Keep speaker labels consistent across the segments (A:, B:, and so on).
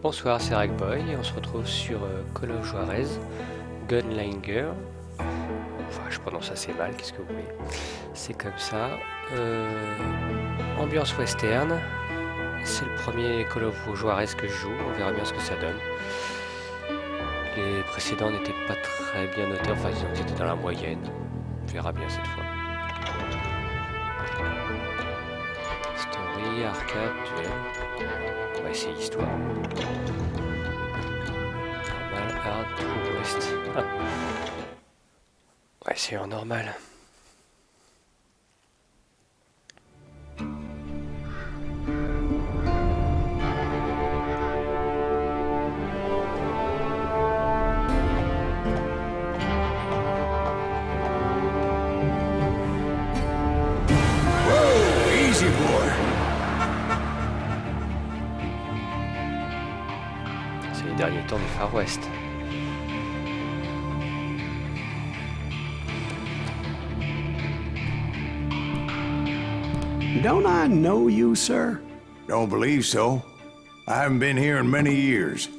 A: Bonsoir, c'est Ragboy et on se retrouve sur Call of Juarez Gunslinger. Enfin, je prononce assez mal, qu'est-ce que vous voulez. C'est comme ça. Ambiance western. C'est le premier Call of Juarez que je joue, on verra bien ce que ça donne. Les précédents n'étaient pas très bien notés, enfin disons qu'ils étaient dans la moyenne. On verra bien cette fois. Story, arcade, duel. On va essayer histoire. Normal, hard, true, west. Ah. Ouais, c'est en normal. C'est les derniers temps du Far West.
B: Don't I know you, sir?
C: Don't believe so. I haven't been here in many years.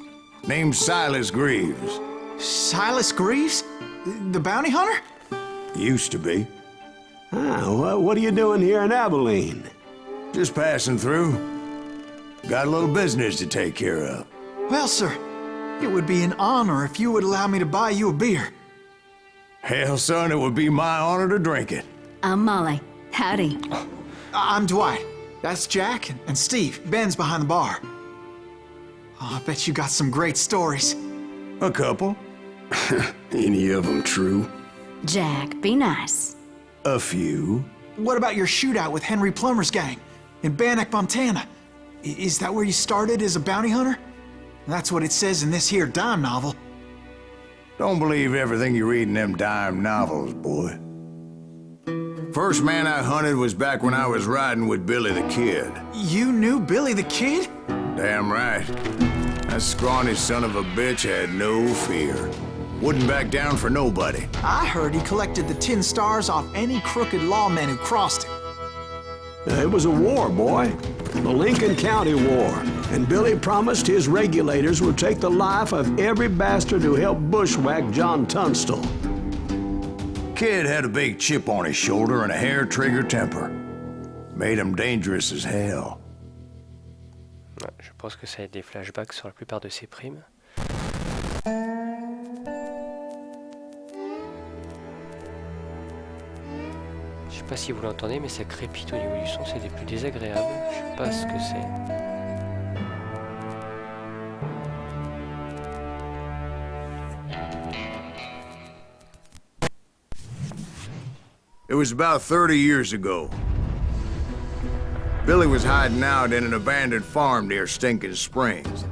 C: Name's Silas Greaves.
D: Silas Greaves? The bounty hunter?
C: Used to be.
B: Ah, what are you doing here in Abilene?
C: Just passing through. Got a little business to take care of.
D: Well, sir, it would be an honor if you would allow me to buy you a beer.
C: Hell, son, it would be my honor to drink it.
E: I'm Molly. Howdy.
D: I'm Dwight. That's Jack and Steve. Ben's behind the bar. Oh, I bet you got some great stories.
C: A couple.
B: Any of them true?
E: Jack, be nice.
C: A few.
D: What about your shootout with Henry Plummer's gang in Bannock, Montana? Is that where you started as a bounty hunter? That's what it says in this here dime novel.
C: Don't believe everything you read in them dime novels, boy. First man I hunted was back when I was riding with Billy the Kid.
D: You knew Billy the Kid?
C: Damn right. That scrawny son of a bitch had no fear. Wouldn't back down for nobody.
D: I heard he collected the 10 stars off any crooked lawmen who crossed him.
B: It was a war, boy. The Lincoln County War. And Billy promised his regulators would take the life of every bastard who helped bushwhack John Tunstall.
C: Kid had a big chip on his shoulder and a hair-trigger temper. Made him dangerous as hell.
A: Ouais, je pense que ça a des flashbacks sur la plupart de ses primes. Je sais pas si vous l'entendez, mais ça crépite au niveau du son, c'est des plus désagréables. Je sais pas ce que c'est.
C: It was about 30 years ago. Billy was hiding out in an abandoned farm near Stinking Springs.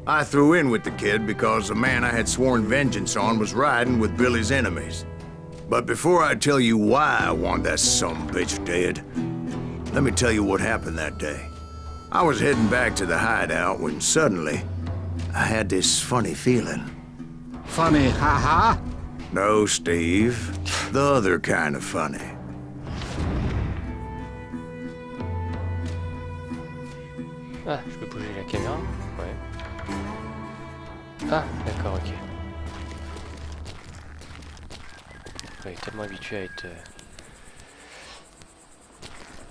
C: I threw in with the kid because the man I had sworn vengeance on was riding with Billy's enemies. But before I tell you why I want that sumbitch dead, let me tell you what happened that day. I was heading back to the hideout when suddenly I had this funny feeling.
F: Funny, haha?
C: No, Steve. The other kind of funny.
A: Ah, je peux bouger la caméra? Ouais. Ah, d'accord, ok. On est tellement habitué à être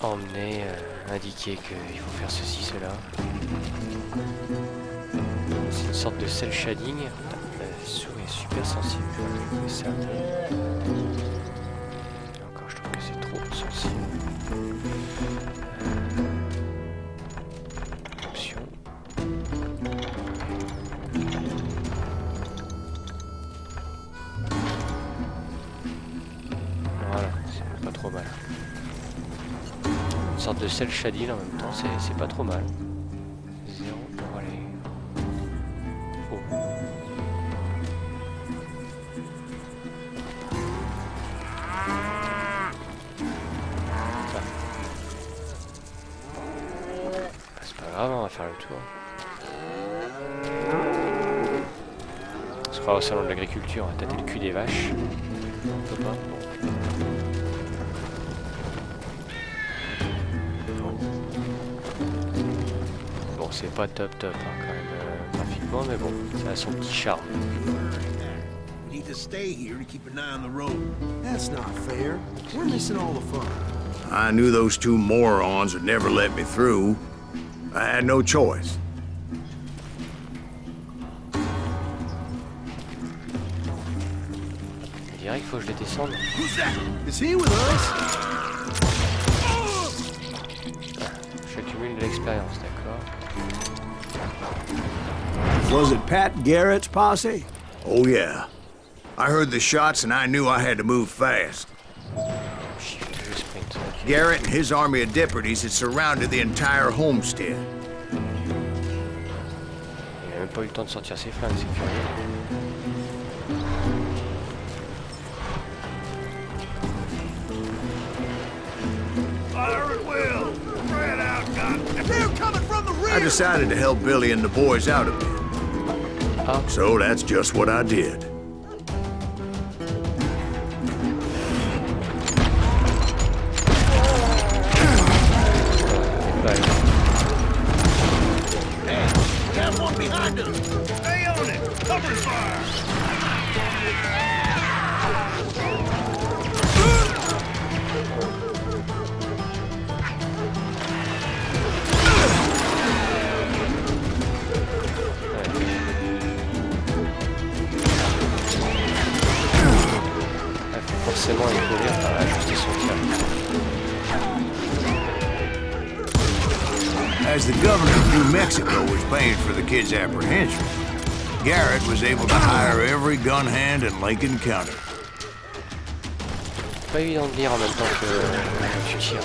A: emmené, indiqué qu'il faut faire ceci, cela. C'est une sorte de cel shading. La souris est super sensible. Je vais ça un peu. Et encore, je trouve que c'est trop sensible. Option. Voilà, c'est pas trop mal. Une sorte de cel shading en même temps, c'est pas trop mal. 0 pour aller. Oh. C'est pas grave, on va faire le tour. On se croit au salon de l'agriculture, on va tâter le cul des vaches. On peut pas. Bon. c'est pas top top hein, quand même graphiquement, mais bon, ça a son petit charme.
G: We need to stay here to keep an eye on the road. That's not fair. We're missing all the fun.
C: I knew those two morons would never let me through. I had no choice.
A: On dirait qu'il faut que je les descende.
G: Who's that? Is he with us?
A: J'accumule de l'expérience, d'accord.
B: Was it Pat Garrett's posse?
C: Oh yeah. I heard the shots and I knew I had to move fast.
A: Shift to sprint. Ok.
C: Garrett and his army of deputies had surrounded the entire homestead.
A: Il a même pas eu le temps de sortir ses flingues, c'est curieux.
C: I decided to help Billy and the boys out a bit.
A: Ah.
C: So that's just what I did.
A: Bye. Forcément, il faut lire par ajuster son tir.
C: As the governor of New Mexico was paying for the kid's apprehension, Garrett was able to hire every gun hand in Lincoln County.
A: Pas évident de lire en même temps que tu tires.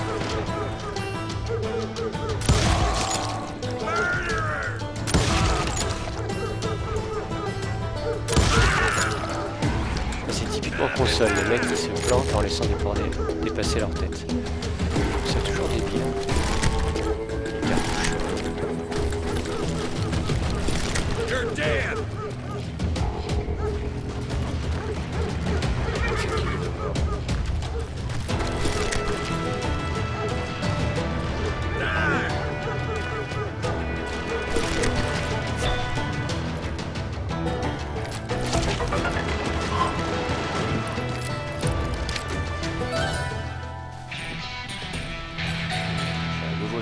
A: C'est typiquement console, les mecs qui se plantent en laissant dépasser leur tête. C'est toujours débile.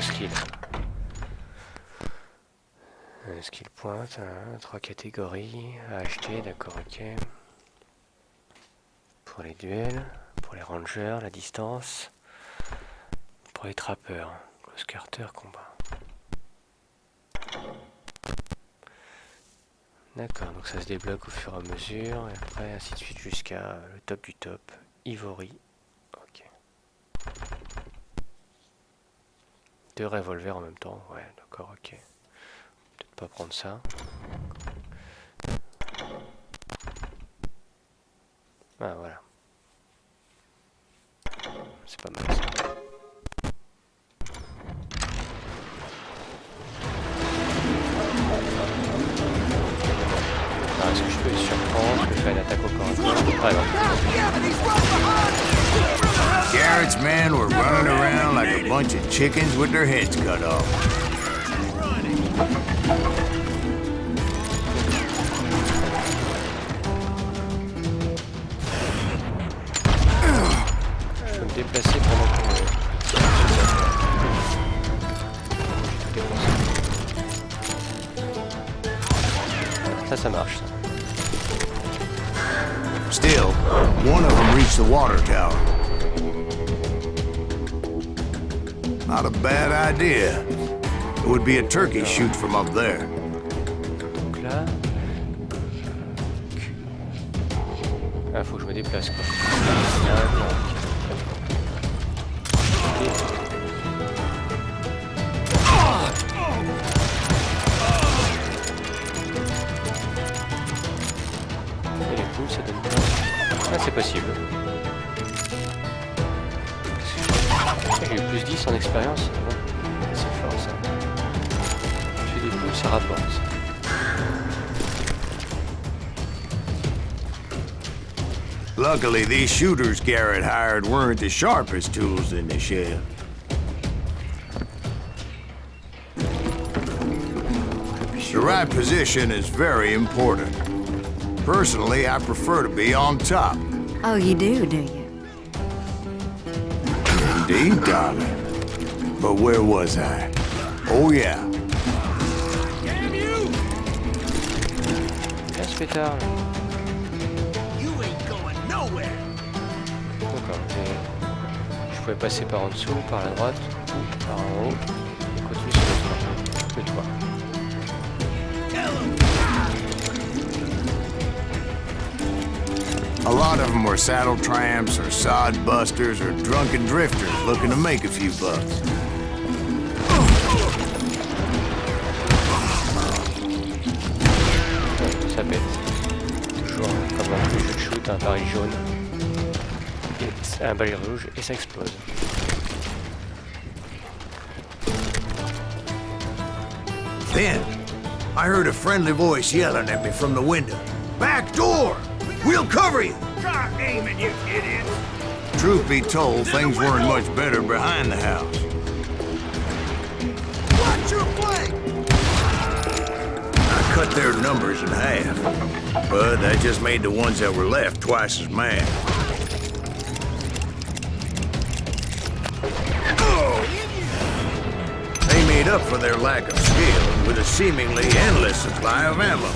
A: Skill. Skill point, 3 catégories à acheter, d'accord, ok. Pour les duels, pour les rangers, la distance, pour les trappeurs, close quarter, combat. D'accord, donc ça se débloque au fur et à mesure, et après ainsi de suite jusqu'à le top du top, Ivory. Ok. 2 revolvers en même temps, ouais, d'accord, ok. Peut-être pas prendre ça. Ah, voilà. C'est pas mal ça. Ah, est-ce que je peux les surprendre? Je peux faire une attaque au corps à corps? Ah, non.
C: Garrett's men were running around like a bunch of chickens with their heads cut off.
A: Je peux me déplacer pendant que... Ça marche, ça.
C: Still, one of them reached the water tower. Not a bad idea. It would be a turkey shoot from up there.
A: Donc là... Ah, faut que je me déplace, quoi. Et les poules, ça donne quoi? Ah, c'est possible. J'ai eu plus 10 en expérience. Bon, c'est fort ça. Je fais des poules, ça rapporte.
C: Luckily, these shooters Garrett hired weren't as sharp as tools in the shed. The right position is very important. Personally, I prefer to be on top.
E: Oh, you do you?
C: Indeed, darling. But where was I? Oh, yeah.
G: Damn you!
A: Viens ce pétard là.
G: You ain't going nowhere!
A: D'accord, je pouvais passer par en dessous, par la droite, par en haut, et continuer sur le toit.
C: A lot of them were saddle tramps or sod busters or drunken drifters looking to make a few bucks.
A: Ça pète. Toujours comme dans le jeu de shoot, un baril jaune, et un baril rouge, et ça explose.
C: Then, I heard a friendly voice yelling at me from the window. Back door! We'll cover you!
G: Try aiming, you idiot!
C: Truth be told, things weren't much better behind the house.
G: Watch your flank!
C: I cut their numbers in half, but that just made the ones that were left twice as mad. They made up for their lack of skill with a seemingly endless supply of ammo.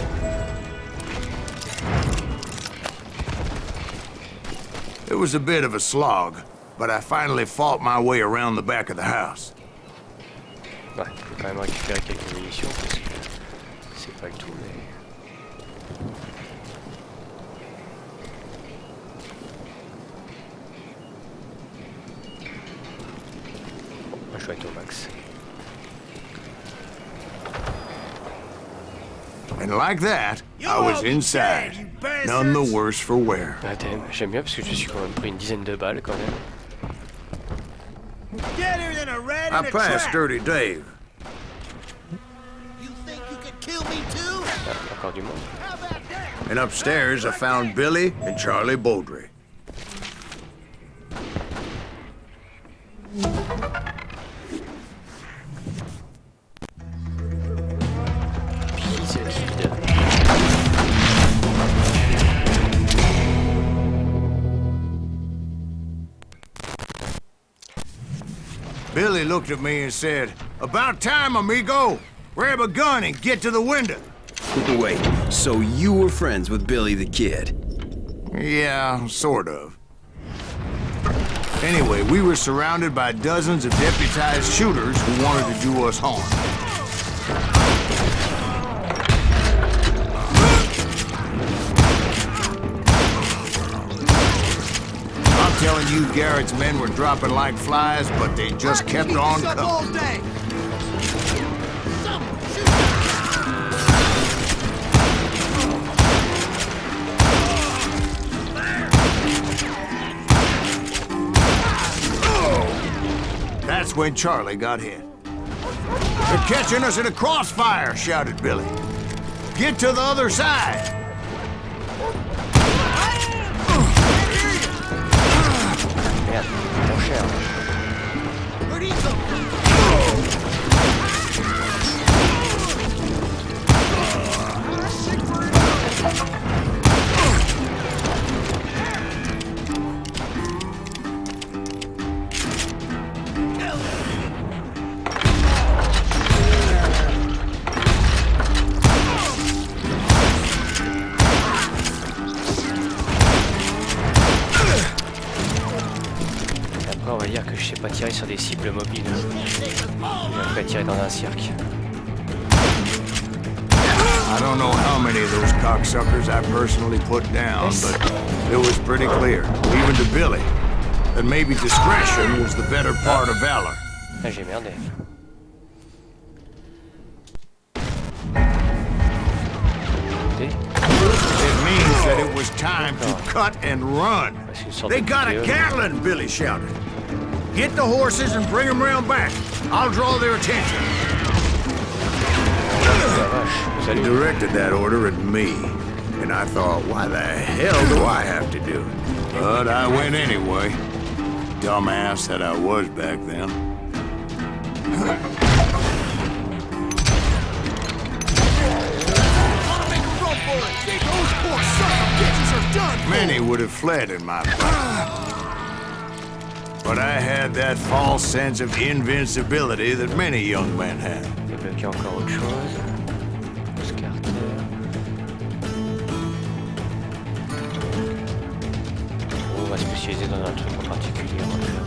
C: It was a bit of a slog, but I finally fought my way around the back of the house.
A: Ouais, il faut quand même récupérer quelques munitions parce que c'est pas le tout, mais. Bon, moi je vais être au max.
C: And like that, I was inside, none the worse for wear.
A: Ah, j'aime bien parce que je me suis quand même pris une dizaine de balles quand même.
G: Deader than a rat
C: I
G: in a
C: passed
G: trap!
C: Dirty Dave.
G: You think you could kill me too?
A: Ah, encore du monde.
G: How about that?
C: And upstairs, I found Billy and Charlie Beaudry.
A: Piece of kid.
C: Billy looked at me and said, "About time, amigo. Grab a gun and get to the window."
H: Wait, so you were friends with Billy the Kid?
C: Yeah, sort of. Anyway, we were surrounded by dozens of deputized shooters who wanted to do us harm. I'm telling you, Garrett's men were dropping like flies, but they just kept on
G: Keep this up all
C: coming.
G: day. Someone shoot!
C: That's when Charlie got hit. "They're catching us in a crossfire," shouted Billy. "Get to the other side."
A: Merde, mon cher.
G: Where'd he come from?
A: Après, on va dire que je sais pas tirer sur des cibles mobiles. Je vais tirer dans un cirque.
C: I don't know how many of those cocksuckers I personally put down, but it was pretty clear, even to Billy, that maybe discretion was the better part of valor.
A: Ah, j'ai merdé.
C: It means that it was time to cut and run.
A: C'est une sorte
C: They
A: de
C: got a
A: vidéo.
C: Gatling, Billy shouted. "Get the horses and bring them round back. I'll draw their attention."
A: La vache,
C: He
A: salut.
C: directed that order at me, and I thought, why the hell do I have to do it? But I went anyway. Dumbass that I was back then. many would have fled in my place. But I had that false sense of invincibility that many young men have.
A: Débloquer encore autre chose. Carter. On va spécialiser dans un truc en particulier. On va faire.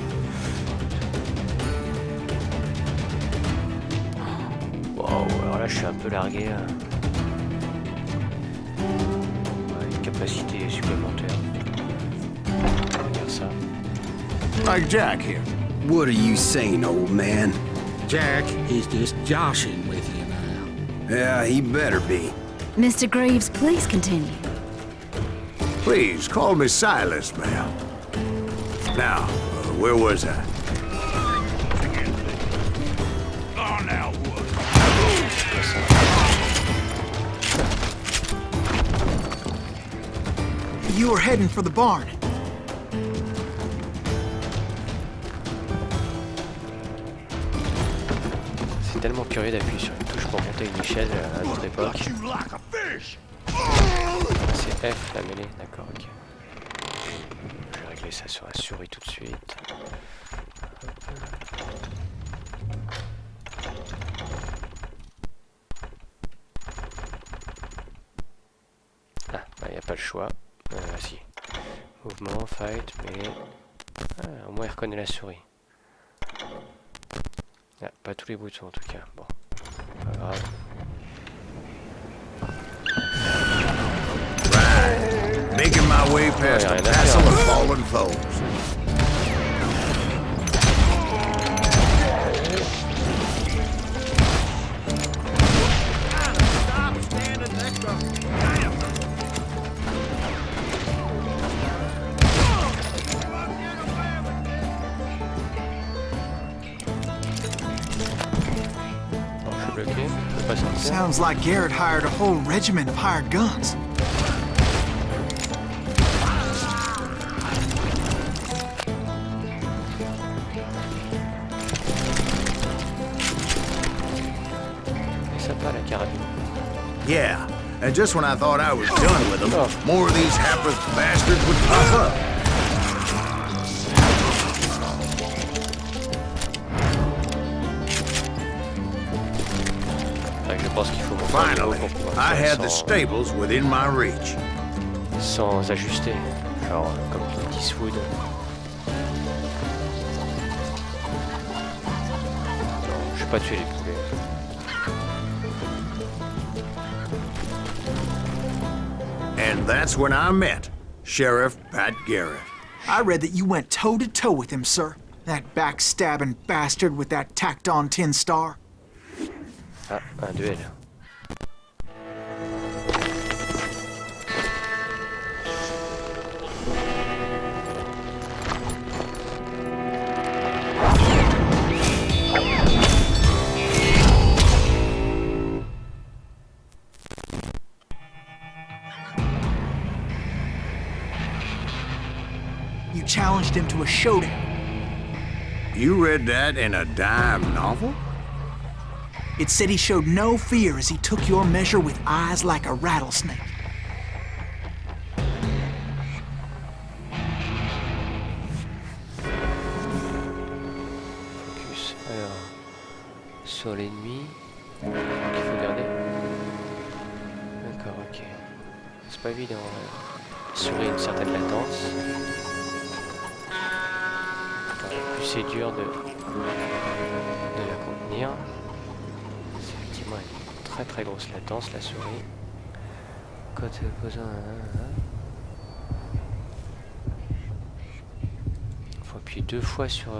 A: Wow, alors là je suis un peu largué. Une capacité supplémentaire. On va dire ça.
C: Like Jack here.
H: What are you saying, old man?
F: Jack is just joshing with you now.
H: Yeah, he better be.
E: Mr. Greaves, please continue.
C: Please, call me Silas, ma'am. Now, where was I? Oh, now what?
D: You were heading for the barn.
A: C'est tellement curieux d'appuyer sur une touche pour monter une échelle à notre époque. C'est F la mêlée, d'accord, ok. Je vais régler ça sur la souris tout de suite. Ah, il n'y a pas le choix. Si. Mouvement, fight, mêlée. Ah, au moins il reconnaît la souris. Ah, pas tous les boutons en tout cas. Bon, pas grave.
C: Right. Making my way past a castle of fallen foes.
D: Sounds like Garrett hired a whole regiment of hired guns.
A: Sympa la carabine.
C: Yeah, and just when I thought I was done with them, more of these hapless bastards would pop up. Finally, I had the stables within my reach.
A: Sans ajuster, genre comme Clint Eastwood. Non, je vais pas tuer les poulets.
C: And that's when I met Sheriff Pat Garrett.
D: I read that you went toe-to-toe with him, sir. That backstabbing bastard with that tacked-on tin star.
A: Ah, un duel.
D: You challenged him to a showdown.
C: You read that in a dime novel?
D: It said he showed no fear as he took your measure with eyes like a rattlesnake.
A: Focus. Alors, sur l'ennemi, qu'il faut garder. D'accord, ok. C'est pas évident. Assurer une certaine latence. Plus c'est dur de la contenir. C'est effectivement une très très grosse latence la souris. Quand tu poses faut appuyer 2 fois sur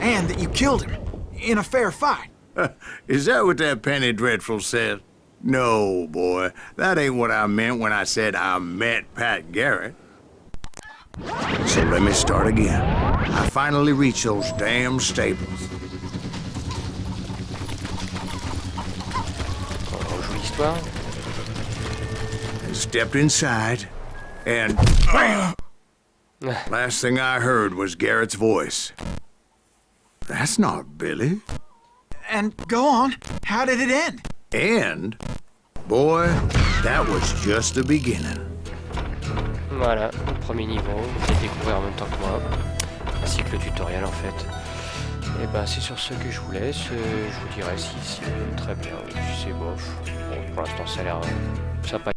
D: And that you killed him in a fair fight.
C: Is that what that Penny Dreadful said? No, boy. That ain't what I meant when I said I met Pat Garrett. So let me start again. I finally reached those damn stables.
A: on rejoue l'histoire.
C: And stepped inside, and bam! Last thing I heard was Garrett's voice. That's not Billy.
D: And go on. How did it end?
C: And, boy, that was just the beginning.
A: Voilà, le premier niveau, vous allez découvrir en même temps que moi, ainsi que le tutoriel en fait. Et ben c'est sur ce que je vous laisse, je vous dirai si c'est très bien, si c'est bof. Bon, pour l'instant ça a l'air sympa.